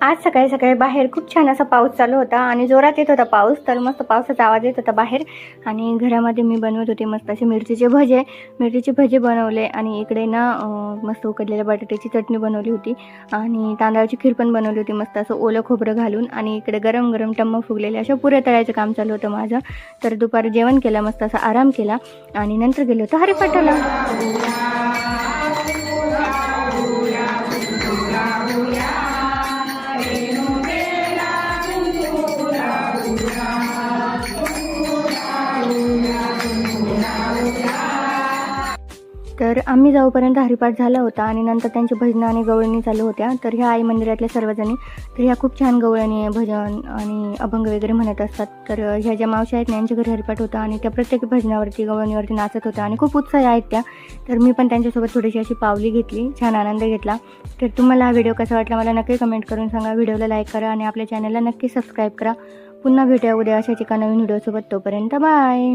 आज सकाळी सकाळी बाहेर खूप छान असा पाऊस चालू होता आणि जोरात येत होता पाऊस, तर मस्त पावसाचा आवाज येत होता बाहेर. आणि घरामध्ये मी बनवत होते मस्त असे मिरचीचे भजे बनवले. आणि इकडे ना मस्त उकडलेल्या बटाट्याची चटणी बनवली होती आणि तांदळाची खीर पण बनवली होती मस्त असं ओलं खोबरं घालून. आणि इकडे गरम गरम टम्म फुगलेले अशा पुऱ्या तळायचं काम चालू होतं माझं. तर दुपारी जेवण केलं, मस्त असा आराम केला आणि नंतर गेलो होतो हरिपाठाला. तर आम्ही जाऊपर्यंत हरिपाठ झाला होता आणि नंतर त्यांची भजनं आणि गवळणी चालू होत्या. तर ह्या आई मंदिरातल्या सर्वजणी, तर ह्या खूप छान गवळणी, भजन आणि अभंग वगैरे म्हणत असतात. तर ह्या ज्या मावशी आहेत ना, यांच्या घरी हरिपाठ होता आणि त्या प्रत्येक भजनावरती गवळणीवरती नाचत होत्या आणि खूप उत्साही आहेत त्या. तर मी पण त्यांच्यासोबत थोडीशी अशी पावली घेतली, छान आनंद घेतला. तर तुम्हाला हा व्हिडिओ कसा वाटला मला नक्की कमेंट करून सांगा. व्हिडिओला लाईक करा आणि आपल्या चॅनलला नक्की सबस्क्राईब करा. पुन्हा भेटूया उद्या अशाच एका नवीन व्हिडिओसोबत. तोपर्यंत बाय.